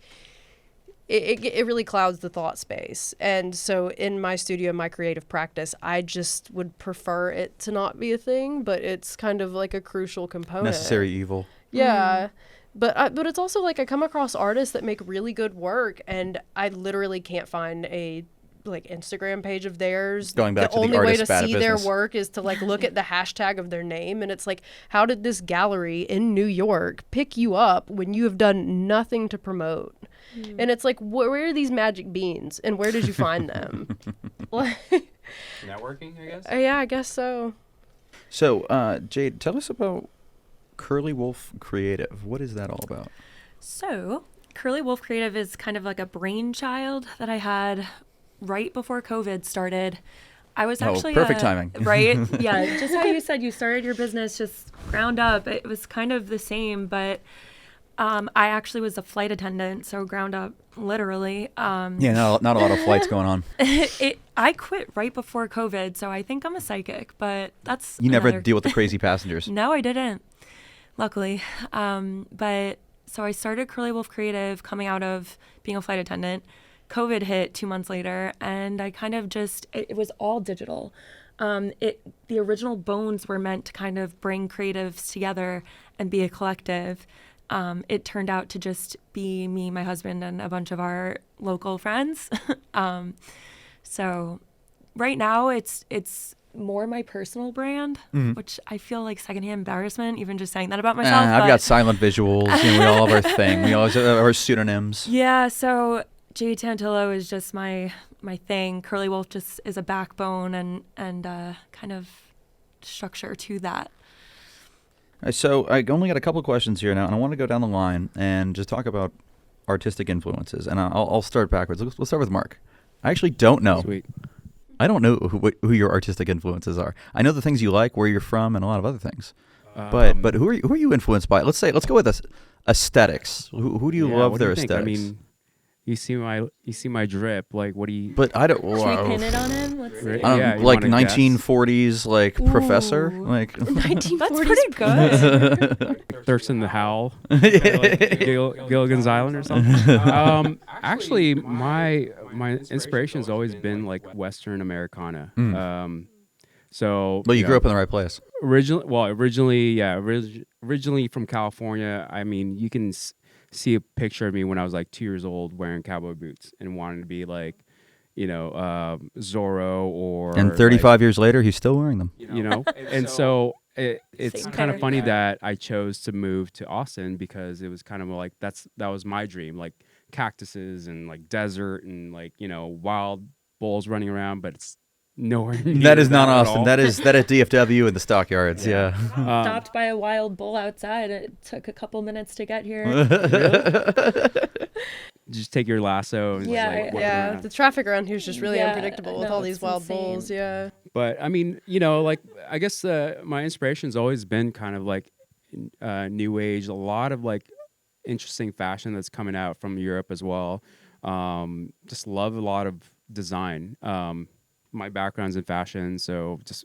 Speaker 3: it really clouds the thought space. And so in my studio, my creative practice, I just would prefer it to not be a thing, but it's kind of like a crucial component.
Speaker 1: Necessary evil.
Speaker 3: Yeah. But it's also like I come across artists that make really good work and I literally can't find a like Instagram page of theirs.
Speaker 1: Going back
Speaker 3: the
Speaker 1: to the
Speaker 3: only way to
Speaker 1: artist bad at
Speaker 3: see their
Speaker 1: business.
Speaker 3: work is to like look at the hashtag of their name, and it's like, how did this gallery in New York pick you up when you have done nothing to promote? And it's like, where are these magic beans, and where did you find them?
Speaker 2: Networking, I guess.
Speaker 3: Yeah, I guess so.
Speaker 1: So, Jade, tell us about Curly Wolf Creative. What is that all about?
Speaker 4: So, Curly Wolf Creative is kind of like a brainchild that I had right before COVID started. I was actually
Speaker 1: perfect timing.
Speaker 4: Right? Yeah, just how you said you started your business just ground up. It was kind of the same, but I actually was a flight attendant, so ground up literally.
Speaker 1: Yeah, not a lot of flights going on.
Speaker 4: I quit right before COVID, so I think I'm a psychic, but that's
Speaker 1: You never
Speaker 4: another-
Speaker 1: deal with the crazy passengers.
Speaker 4: No, I didn't, luckily. But so I started Curly Wolf Creative coming out of being a flight attendant. COVID hit 2 months later, and I kind of it was all digital. The original bones were meant to kind of bring creatives together and be a collective. It turned out to just be me, my husband, and a bunch of our local friends. So right now it's more my personal brand, which I feel like secondhand embarrassment, even just saying that about myself.
Speaker 1: I've
Speaker 4: but-
Speaker 1: got silent visuals. We all have our thing. We always have our pseudonyms.
Speaker 4: Yeah, so Jade Tantillo is just my thing. Curly Wolf just is a backbone and kind of structure to that.
Speaker 1: So I only got a couple questions here now, and I want to go down the line and just talk about artistic influences. And I'll start backwards. Let's start with Mark. I actually don't know.
Speaker 2: Sweet.
Speaker 1: I don't know who your artistic influences are. I know the things you like, where you're from, and a lot of other things. But who are you influenced by? Let's go with aesthetics. Who do you love
Speaker 2: what do
Speaker 1: their
Speaker 2: you think?
Speaker 1: aesthetics?
Speaker 2: I mean, you see my drip. Like, what do you?
Speaker 1: But I don't.
Speaker 4: Should we pin it on him? Let's see.
Speaker 2: Yeah, you
Speaker 1: like
Speaker 2: wanna guess?
Speaker 1: 1940s, like professor,
Speaker 4: Ooh.
Speaker 1: like
Speaker 3: 1940s.
Speaker 4: That's pretty good.
Speaker 2: Thurston the Howl, like Gilligan's Island or something. Actually, my inspiration has always been like Western Americana. So,
Speaker 1: Well, you grew up in the right place.
Speaker 2: Originally from California. I mean, you can see a picture of me when I was like 2 years old wearing cowboy boots and wanting to be like, Zorro or.
Speaker 1: And 35 years later, he's still wearing them.
Speaker 2: And so it's
Speaker 4: Same
Speaker 2: kind of
Speaker 4: here.
Speaker 2: funny that I chose to move to Austin because it was kind of like that was my dream, like cactuses and like desert and like wild bulls running around, but it's nowhere near
Speaker 1: That is not
Speaker 2: at
Speaker 1: Austin.
Speaker 2: all.
Speaker 1: That at DFW in the stockyards. Yeah.
Speaker 4: Stopped by a wild bull outside. It took a couple minutes to get here.
Speaker 2: Just take your lasso. And
Speaker 4: Yeah,
Speaker 2: just, like, whip
Speaker 3: Yeah,
Speaker 2: around.
Speaker 3: the traffic around here is just really
Speaker 4: Yeah,
Speaker 3: unpredictable with
Speaker 4: no,
Speaker 3: all these
Speaker 4: it's
Speaker 3: wild
Speaker 4: insane.
Speaker 3: bulls. Yeah.
Speaker 2: But I mean, like I guess my inspiration's always been kind of like new age. A lot of like interesting fashion that's coming out from Europe as well. Just love a lot of design. My background's in fashion, so just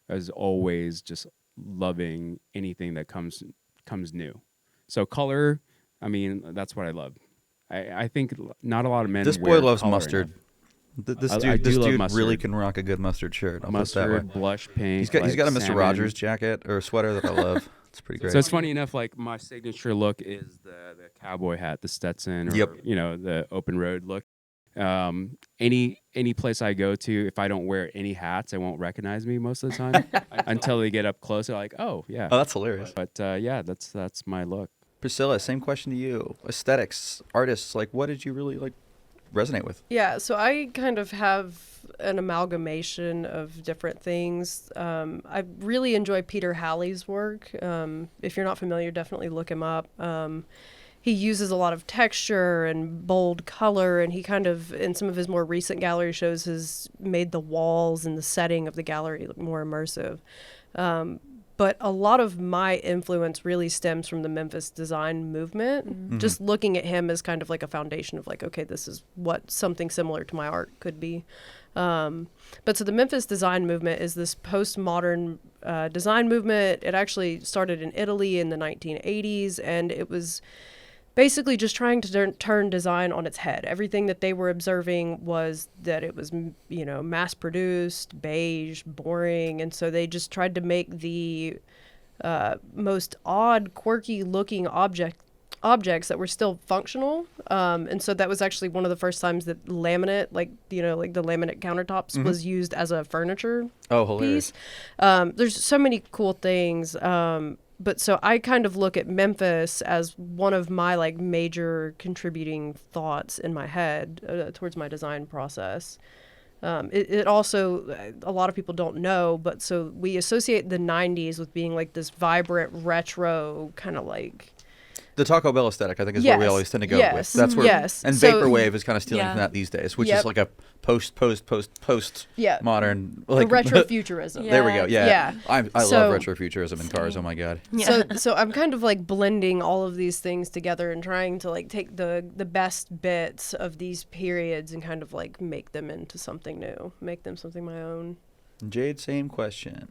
Speaker 2: as always, just loving anything that comes new. So color, I mean, that's what I love. I think not a lot of men.
Speaker 1: This
Speaker 2: wear
Speaker 1: boy loves
Speaker 2: color
Speaker 1: mustard. This
Speaker 2: I do
Speaker 1: dude
Speaker 2: love
Speaker 1: really
Speaker 2: mustard.
Speaker 1: can rock a good mustard shirt. I'll
Speaker 2: enough.
Speaker 1: put it that way.
Speaker 2: Mustard, blush pink.
Speaker 1: He's got a Mr.
Speaker 2: salmon.
Speaker 1: Rogers jacket or sweater that I love. It's pretty great.
Speaker 2: So it's funny enough, like my signature look is the cowboy hat, the Stetson, or
Speaker 1: Yep.
Speaker 2: the open road look. Any place I go to, if I don't wear any hats, they won't recognize me most of the time until they get up close. They're like, "Oh, yeah."
Speaker 1: Oh, that's hilarious.
Speaker 2: But yeah, that's my look.
Speaker 1: Priscilla, same question to you. Aesthetics, artists, like what did you really like resonate with?
Speaker 3: Yeah, so I kind of have an amalgamation of different things. I really enjoy Peter Halley's work. If you're not familiar, definitely look him up. He uses a lot of texture and bold color, and he kind of, in some of his more recent gallery shows, has made the walls and the setting of the gallery look more immersive. But a lot of my influence really stems from the Memphis design movement.
Speaker 1: Mm-hmm.
Speaker 3: Just looking at him as kind of like a foundation of like, okay, this is what something similar to my art could be. But so the Memphis design movement is this postmodern design movement. It actually started in Italy in the 1980s, and it was basically just trying to turn design on its head. Everything that they were observing was that it was, mass produced, beige, boring. And so they just tried to make the most odd, quirky looking objects that were still functional. And so that was actually one of the first times that laminate, like the laminate countertops was used as a furniture
Speaker 1: Oh, hilarious.
Speaker 3: piece. There's so many cool things. But so I kind of look at Memphis as one of my like major contributing thoughts in my head towards my design process. It also, a lot of people don't know, but so we associate the 90s with being like this vibrant retro kind of like.
Speaker 1: The Taco Bell aesthetic, I think, is where we
Speaker 3: Yes,
Speaker 1: always tend to go
Speaker 3: yes,
Speaker 1: with. That's where,
Speaker 3: yes.
Speaker 1: and
Speaker 3: So-
Speaker 1: vaporwave is kind of stealing
Speaker 4: Yeah.
Speaker 1: from that these days, which
Speaker 3: Yep.
Speaker 1: is like a post
Speaker 3: Yeah.
Speaker 1: modern,
Speaker 3: The
Speaker 1: like
Speaker 3: retrofuturism.
Speaker 1: There we go. Yeah,
Speaker 3: Yeah.
Speaker 1: I
Speaker 3: So-
Speaker 1: love retrofuturism in cars. Oh my god.
Speaker 4: Yeah.
Speaker 3: So I'm kind of like blending all of these things together and trying to like take the best bits of these periods and kind of like make them into something new, make them something my own.
Speaker 1: Jade, same question.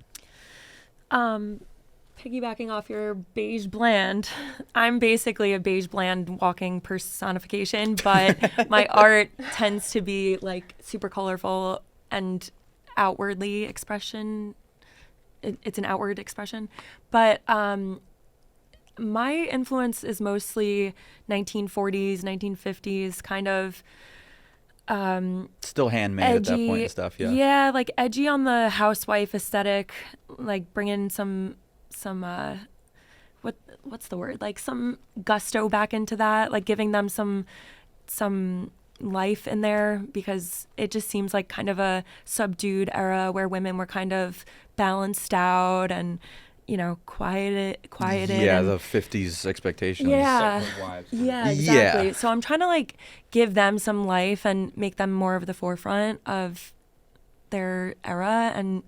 Speaker 4: Piggybacking off your beige bland, I'm basically a beige bland walking personification, but my art tends to be like super colorful and outwardly expression. It's an outward expression, but my influence is mostly 1940s, 1950s kind of
Speaker 1: Still handmade
Speaker 4: edgy.
Speaker 1: at that point and stuff. Yeah.
Speaker 4: Yeah, like edgy on the housewife aesthetic, like bringing some what's the word? Like some gusto back into that, like giving them some life in there, because it just seems like kind of a subdued era where women were kind of balanced out and, quieted.
Speaker 1: Yeah,
Speaker 4: and,
Speaker 1: the 50s expectations.
Speaker 4: Yeah.
Speaker 2: Stepford wives.
Speaker 4: Yeah, exactly.
Speaker 1: Yeah.
Speaker 4: So I'm trying to like give them some life and make them more of the forefront of their era and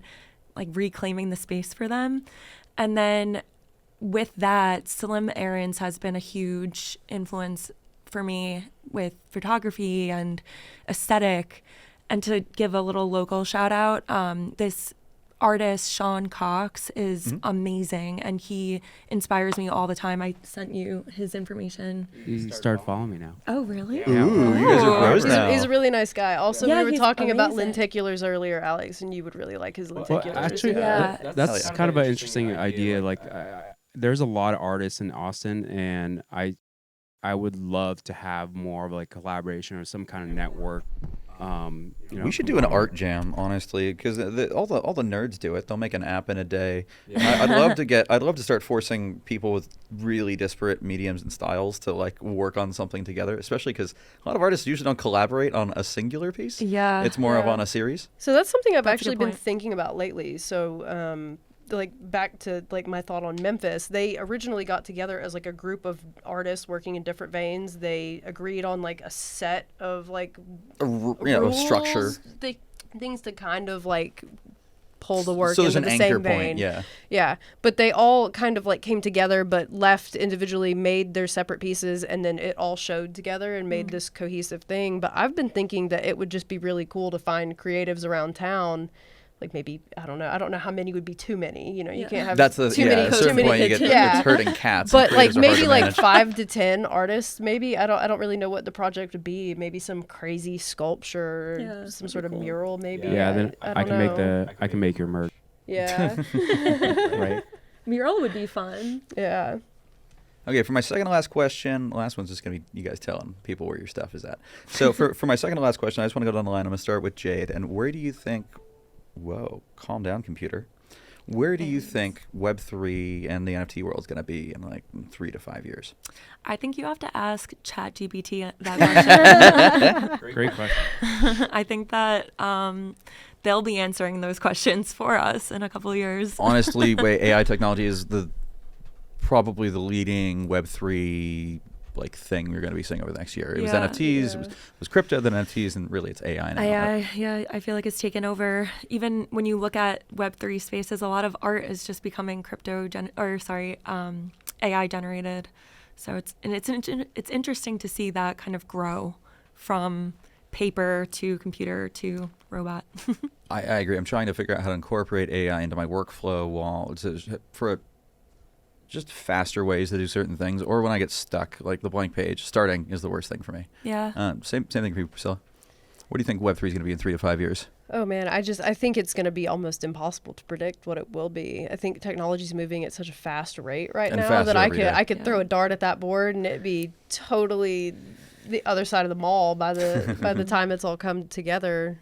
Speaker 4: like reclaiming the space for them. And then with that, Slim Aarons has been a huge influence for me with photography and aesthetic. And to give a little local shout out, this artist Sean Cox is amazing, and he inspires me all the time. I sent you his information.
Speaker 2: He started following me now.
Speaker 4: Oh, really?
Speaker 1: Ooh, you guys are pros
Speaker 3: He's
Speaker 1: now.
Speaker 3: he's a really nice guy. Also,
Speaker 4: Yeah,
Speaker 3: we were
Speaker 4: he's
Speaker 3: talking about
Speaker 4: amazing.
Speaker 3: lenticulars earlier, Alex, and you would really like his lenticulars.
Speaker 2: Well, actually,
Speaker 4: Yeah.
Speaker 2: that's kind of an interesting idea. Like, there's a lot of artists in Austin, and I would love to have more of like collaboration or some kind of network.
Speaker 1: We should do an art jam, honestly, because all the nerds do it. They'll make an app in a day. I'd love to start forcing people with really disparate mediums and styles to like work on something together, especially because a lot of artists usually don't collaborate on a singular piece.
Speaker 4: Yeah.
Speaker 1: It's more of on a series.
Speaker 3: So that's something I've
Speaker 4: That's a
Speaker 3: actually
Speaker 4: good
Speaker 3: been
Speaker 4: point.
Speaker 3: thinking about lately. So, like back to like my thought on Memphis, they originally got together as like a group of artists working in different veins. They agreed on like a set of like
Speaker 1: A structure.
Speaker 3: things to kind of like pull the work
Speaker 1: So there's
Speaker 3: into
Speaker 1: an
Speaker 3: the
Speaker 1: anchor
Speaker 3: same vein.
Speaker 1: point, yeah.
Speaker 3: Yeah, but they all kind of like came together, but left individually, made their separate pieces, and then it all showed together and made this cohesive thing. But I've been thinking that it would just be really cool to find creatives around town. Like maybe, I don't know how many would be too many. You can't have
Speaker 1: That's
Speaker 3: too many.
Speaker 1: at a certain point you get
Speaker 3: Yeah.
Speaker 1: it's hurting cats.
Speaker 3: But
Speaker 1: and
Speaker 3: like
Speaker 1: creators are hard
Speaker 3: maybe
Speaker 1: to
Speaker 3: like
Speaker 1: manage.
Speaker 3: 5 to 10 artists, maybe. I don't really know what the project would be. Maybe some crazy sculpture,
Speaker 4: Yeah,
Speaker 3: some sort of mural, maybe.
Speaker 2: Yeah, then
Speaker 3: I
Speaker 2: I can make
Speaker 3: know.
Speaker 2: I can make your merch,
Speaker 3: Yeah,
Speaker 2: right?
Speaker 4: Mural would be fun.
Speaker 3: yeah.
Speaker 1: Okay, for my second to last question, the last one's just going to be you guys telling people where your stuff is at. So for my second to last question, I just want to go down the line. I'm going to start with Jade. And where do you think, whoa, calm down, computer. Where do you think Web3 and the NFT world is going to be in like 3 to 5 years?
Speaker 4: I think you have to ask ChatGPT that question.
Speaker 2: Great question.
Speaker 4: I think that they'll be answering those questions for us in a couple of years.
Speaker 1: Honestly, AI technology is probably the leading Web3 like thing we're going to be seeing over the next year. It was
Speaker 4: Yeah.
Speaker 1: NFTs, it was crypto, then NFTs, and really it's AI now.
Speaker 4: I feel like it's taken over. Even when you look at Web3 spaces, a lot of art is just becoming AI generated. So it's interesting to see that kind of grow from paper to computer to robot.
Speaker 1: I agree. I'm trying to figure out how to incorporate AI into my workflow just faster ways to do certain things, or when I get stuck, like the blank page, starting is the worst thing for me.
Speaker 4: Yeah.
Speaker 1: Same thing for you, Priscilla. What do you think Web3 is going to be in 3 to 5 years?
Speaker 3: Oh man, I think it's going to be almost impossible to predict what it will be. I think technology's moving at such a fast rate right
Speaker 1: And
Speaker 3: now
Speaker 1: faster
Speaker 3: that I
Speaker 1: every day.
Speaker 3: could throw a dart at that board and it'd be totally the other side of the mall by the time it's all come together.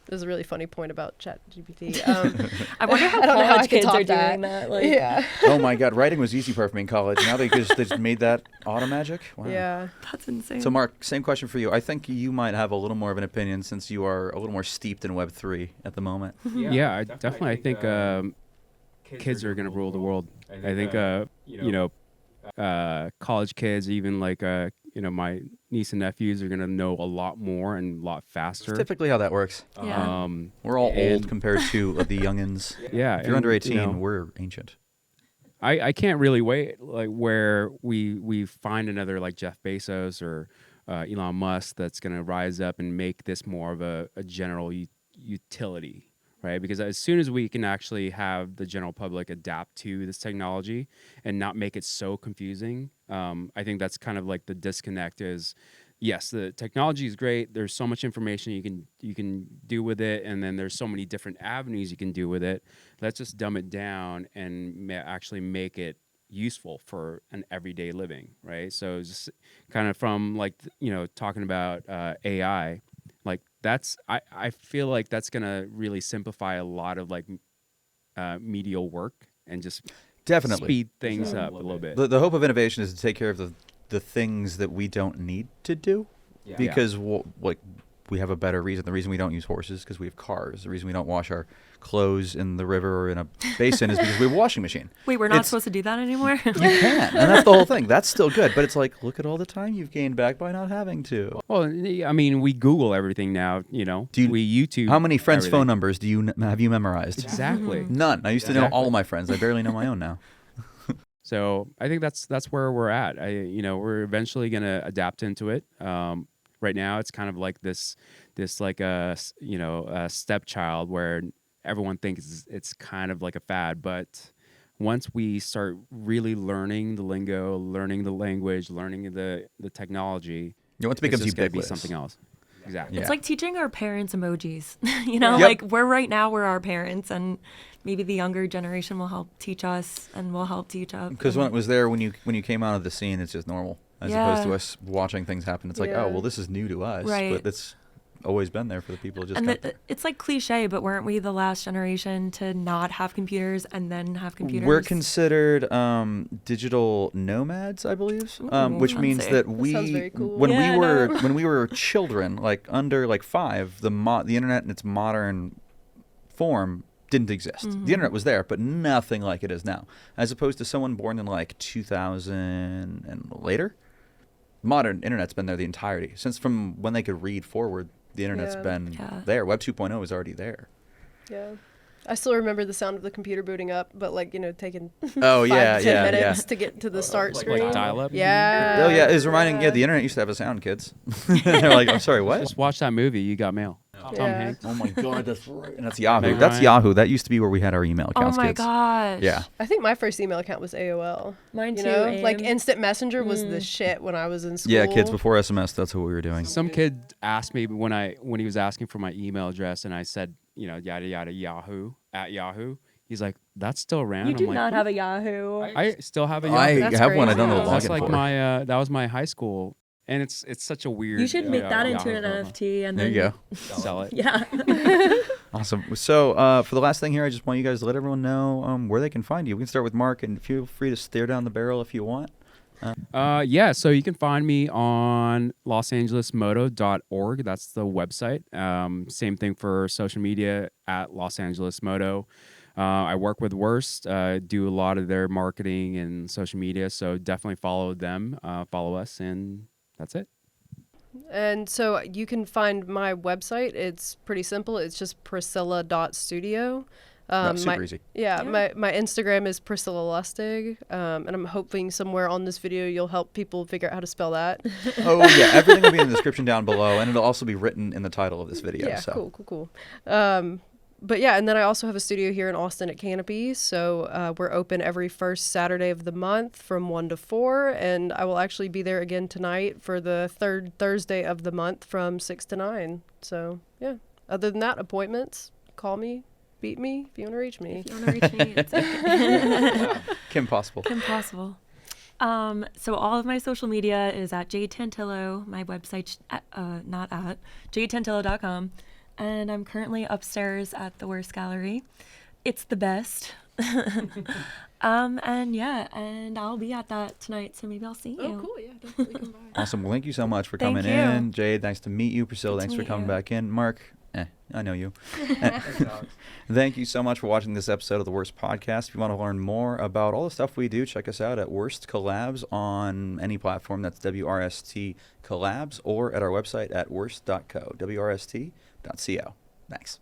Speaker 3: There's a really funny point about ChatGPT.
Speaker 4: I wonder how
Speaker 3: I don't know how I
Speaker 4: college
Speaker 3: could
Speaker 4: kids
Speaker 3: top
Speaker 4: are
Speaker 3: that.
Speaker 4: doing that. Like,
Speaker 3: Yeah,
Speaker 1: Oh my God, writing was easy for me in college. Now they just made that auto magic. Wow.
Speaker 3: yeah.
Speaker 4: that's insane.
Speaker 1: So Mark, same question for you. I think you might have a little more of an opinion since you are a little more steeped in Web3 at the moment.
Speaker 2: Yeah, I definitely think kids are going to rule the world. I think college kids, even like my niece and nephews are going to know a lot more and a lot
Speaker 1: It's
Speaker 2: faster.
Speaker 1: typically how that works.
Speaker 4: Yeah.
Speaker 1: We're all old
Speaker 2: And-
Speaker 1: compared to the youngins.
Speaker 2: Yeah,
Speaker 1: If you're
Speaker 2: and,
Speaker 1: under 18,
Speaker 2: you know,
Speaker 1: we're ancient.
Speaker 2: I can't really wait like where we find another like Jeff Bezos or Elon Musk that's going to rise up and make this more of a general utility, right? Because as soon as we can actually have the general public adapt to this technology and not make it so confusing, I think that's kind of like the disconnect is, yes, the technology is great. There's so much information you can do with it, and then there's so many different avenues you can do with it. Let's just dumb it down and actually make it useful for an everyday living, right? So just kind of from like talking about AI, like I feel like that's gonna really simplify a lot of like medial work and just
Speaker 1: Definitely.
Speaker 2: speed things up a little bit.
Speaker 1: The hope of innovation is to take care of the things that we don't need to do.
Speaker 2: Yeah.
Speaker 1: because like we have a better reason. The reason we don't use horses because we have cars. The reason we don't wash our clothes in the river or in a basin is because we have a washing machine.
Speaker 4: Wait, we're not supposed to do that anymore?
Speaker 1: You can, and that's the whole thing. That's still good, but it's like, look at all the time you've gained back by not having to.
Speaker 2: Well, I mean, we Google everything now. You know, we YouTube.
Speaker 1: How many friends'
Speaker 2: everything.
Speaker 1: phone numbers do you have you memorized?
Speaker 2: Exactly.
Speaker 1: None. I used to know all of my friends. I barely know my own now.
Speaker 2: So I think that's where we're at. We're eventually gonna adapt into it. Right now, it's kind of like this like a stepchild where everyone thinks it's kind of like a fad, but once we start really learning the lingo, learning the language, learning the technology,
Speaker 1: Once it becomes
Speaker 2: it's just gonna be
Speaker 1: ubiquitous.
Speaker 2: something else. Exactly.
Speaker 4: It's
Speaker 1: Yeah.
Speaker 4: like teaching our parents emojis.
Speaker 1: Yep.
Speaker 4: Like we're our parents, and maybe the younger generation will help teach us, and we'll help teach up.
Speaker 1: Because when it was there, when you came out of the scene, it's just normal. As opposed to us watching things happen. It's like, oh, well, this is new to us.
Speaker 4: Right.
Speaker 1: But it's always been there for the people who just
Speaker 4: and
Speaker 1: got there.
Speaker 4: it's like cliche, but weren't we the last generation to not have computers and then have computers?
Speaker 1: We're considered digital nomads, I believe, which means
Speaker 4: fancy.
Speaker 1: that
Speaker 3: That sounds very cool.
Speaker 1: when
Speaker 4: Yeah,
Speaker 1: we were
Speaker 4: no.
Speaker 1: when we were children, like under like 5, the internet in its modern form didn't exist. The internet was there, but nothing like it is now. As opposed to someone born in like 2000 and later, modern internet's been there the entirety. Since from when they could read forward, the internet's been there. Web 2.0 is already there.
Speaker 3: Yeah. I still remember the sound of the computer booting up, but taking
Speaker 1: Oh
Speaker 3: 5
Speaker 1: yeah,
Speaker 3: to 10
Speaker 1: yeah,
Speaker 3: minutes
Speaker 1: yeah.
Speaker 3: to get to the start
Speaker 2: Like
Speaker 3: screen.
Speaker 2: dial-up?
Speaker 3: Yeah.
Speaker 1: Oh yeah, it's reminding. Yeah, the internet used to have a sound, kids. They're like, I'm sorry, what?
Speaker 2: Just watch that movie. You Got Mail. Tom
Speaker 3: Yeah.
Speaker 2: Hanks.
Speaker 1: Oh my god, that's right. And that's Yahoo.
Speaker 2: Meg
Speaker 1: That's
Speaker 2: Ryan.
Speaker 1: Yahoo. That used to be where we had our email
Speaker 4: Oh
Speaker 1: accounts,
Speaker 4: my
Speaker 1: kids.
Speaker 4: gosh.
Speaker 1: Yeah.
Speaker 3: I think my first email account was AOL.
Speaker 4: Mine
Speaker 3: You
Speaker 4: too.
Speaker 3: know, like
Speaker 4: AIM.
Speaker 3: Instant Messenger was the shit when I was in school.
Speaker 1: Yeah, kids, before SMS, that's what we were doing.
Speaker 2: Some kid asked me when he was asking for my email address, and I said, yada yada Yahoo at Yahoo. He's like, that's still around.
Speaker 4: You do
Speaker 2: I'm like,
Speaker 4: not have a Yahoo.
Speaker 2: I still have a
Speaker 1: I
Speaker 2: Yahoo.
Speaker 3: That's
Speaker 1: have one. I don't know the
Speaker 3: crazy.
Speaker 2: That's
Speaker 1: login
Speaker 2: like
Speaker 1: for.
Speaker 2: my that was my high school, and it's such a weird.
Speaker 4: You should make that into
Speaker 2: Yahoo
Speaker 4: an
Speaker 2: profile.
Speaker 4: NFT and
Speaker 1: There
Speaker 4: then
Speaker 1: you go.
Speaker 2: Sell it.
Speaker 4: Yeah.
Speaker 1: Awesome. So for the last thing here, I just want you guys to let everyone know where they can find you. We can start with Mark, and feel free to stare down the barrel if you want.
Speaker 2: Yeah, so you can find me on losangelesmoto.org. That's the website. Same thing for social media at Los Angeles Moto. I work with WRST, do a lot of their marketing and social media, so definitely follow them, follow us, and that's it.
Speaker 3: And so you can find my website. It's pretty simple. It's just Priscilla.Studio.
Speaker 1: Super easy.
Speaker 3: Yeah, my Instagram is Priscilla Lustig, and I'm hoping somewhere on this video you'll help people figure out how to spell that.
Speaker 1: Oh yeah, everything will be in the description down below, and it'll also be written in the title of this video.
Speaker 3: Yeah,
Speaker 1: so.
Speaker 3: cool. But yeah, and then I also have a studio here in Austin at Canopy. So we're open every first Saturday of the month from 1 to 4. And I will actually be there again tonight for the third Thursday of the month from 6 to 9. So yeah, other than that, appointments, call me, beat me if you want to reach me.
Speaker 4: If you want to reach me, it's okay.
Speaker 1: Kim Possible.
Speaker 4: Kim Possible. So all of my social media is at Jade Tantillo. My website's not at jadetantillo.com. And I'm currently upstairs at the WRST Gallery. It's the best. And I'll be at that tonight, so maybe I'll see you.
Speaker 3: Oh, cool. Yeah, definitely come by.
Speaker 1: Awesome. Well, thank you so much for
Speaker 4: Thank
Speaker 1: coming
Speaker 4: you.
Speaker 1: in. Jade, nice to meet you. Priscilla,
Speaker 4: Good to
Speaker 1: thanks for
Speaker 4: meet
Speaker 1: coming
Speaker 4: you.
Speaker 1: back in. Mark, I know you. Thank you so much for watching this episode of the WRST Podcast. If you want to learn more about all the stuff we do, check us out at WRST Collabs on any platform. That's WRST Collabs, or at our website at WRST.co, WRST.co. Thanks.